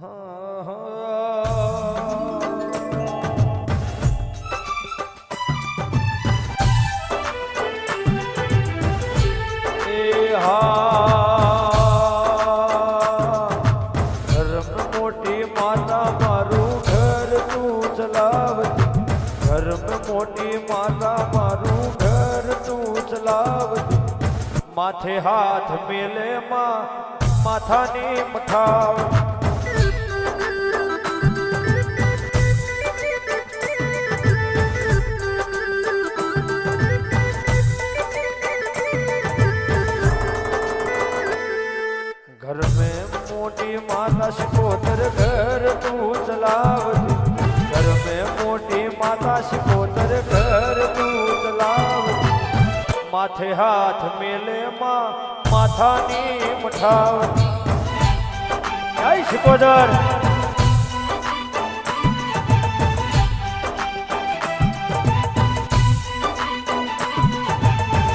મોટી માતા મારું ઘર તું ચલાવતી, ઘર મોટી માતા મારું ઘર તું ચલાવતી, માથે હાથ મેલે માં માથાની મઠાવ, घर में मोटी माता शिकोतर घर तू चलावती, घर में मोटी माता शिकोतर घर तू चलावती, माथे हाथ मेले माँ माथानी मठावती। जय शिकोतर।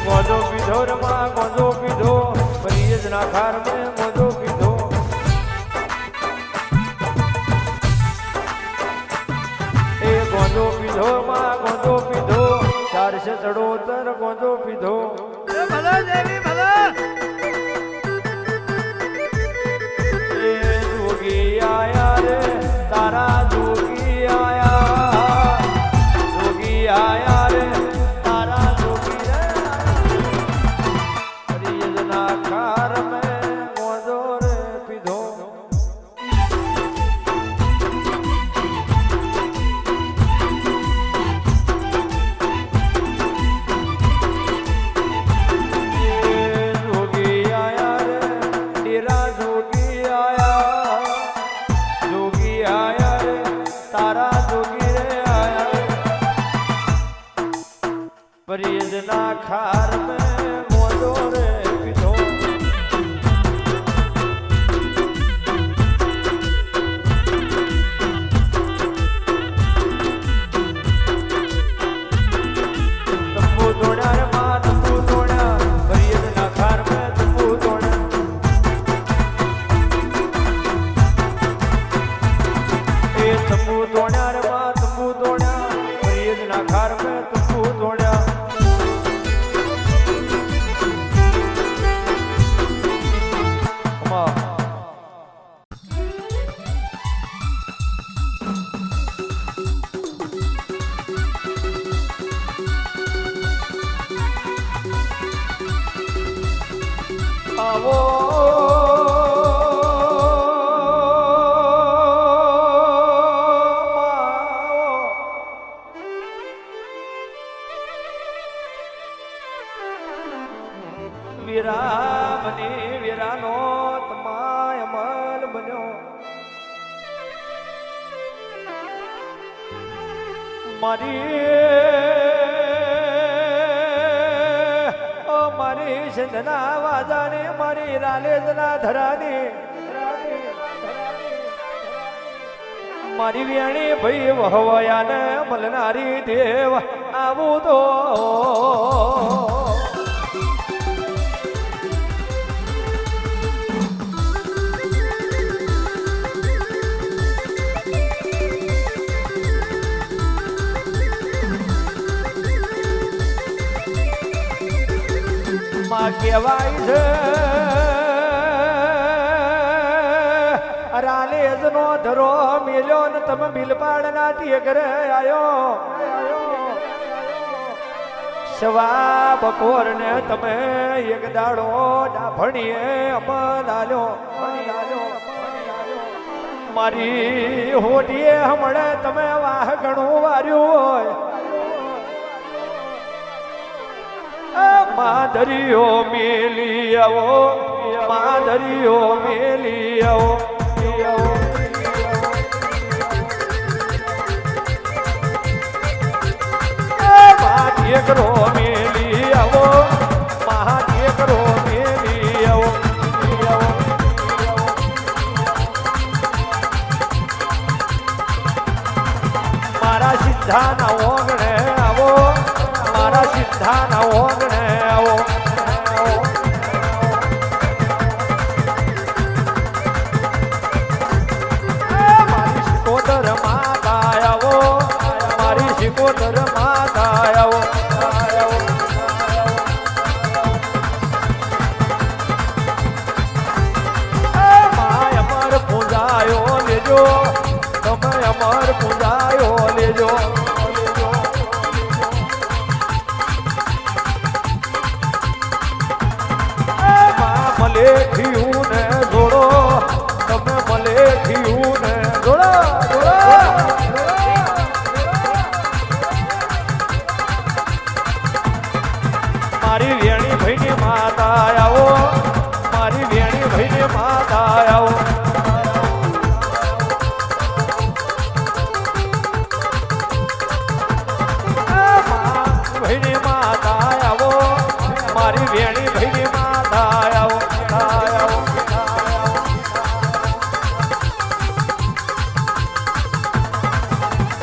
गोजो पीधो रमा गोजो पीधो परियज ना खार में गोजो पीधो, ए गोजो पीधो मां गोजो पीधो, 4 से चढ़ोतर गोजो पीधो। भला देवी भला ए जोगी आया रे तारा जोगी आया, जोगी आया रे तारा जोगी रे परियज ना खार में गोजो रे पीधो। जोगी आया रे डेरा जोगी आया, जोगी आया रे तारा जोगी रे आया, परियज ना खार में गोजो रे पीधो। तंबू तोड़ा रे मां तंबू तोड़ा, परियज ना खार में तंबू तोड़ा, ए तंबू तोड़ा रे मां तंबू तोड़ा, परियज ना खार में तंबू तोड़ा। आवो વીરા બની વીરાનો તમાય અમલ બન્યો, મારી સિંધના વાજાની મારી રાલેજના ધરાની, મારી વેણી ભાઈ વહવયાને મલનારી દેવ આવું તો માં કહેવાય છે રાલેજ નો ધરો મિલ્યો ને તમે બિલપાડના ટેકરે આયો, સવા બપોર ને તમે એક દાડો ડાભણીએ અમલ આલ્યો, મારી હોડીએ હમણે તમે વાહ ઘણું વાર્યું હોય, માધરીઓ મેલી આવો, માધરીઓ મેલી આવો, મહાદેકરો મેલી આવો, મહાદેકરો મેલી આવો, મારા સિદ્ધાના ઓગણે આવો, મારા સિદ્ધાના ઓગણે આવો, પૂજાયો લેજો મલે થયું ને જોડો તમે મલે થયું ને જોડો મારી વેણી ભાઈની માતા આવો મારી વેણી ભાઈની માતા આવો ભાઈની માતા આવો મારી વેણી ભાઈની માતા આવો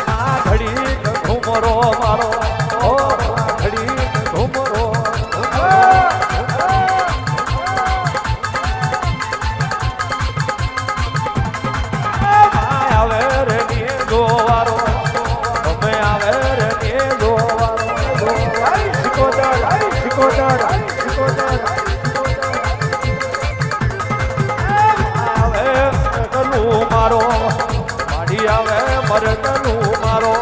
આ ઘડી ઘુમરો મારો ઓ ઘડી ઘુમરો આવે રે ની દોવારો તમે આવે રે ની દોવારો શિકોદર આવે કનું મારો માડી આવે મરકનું મારો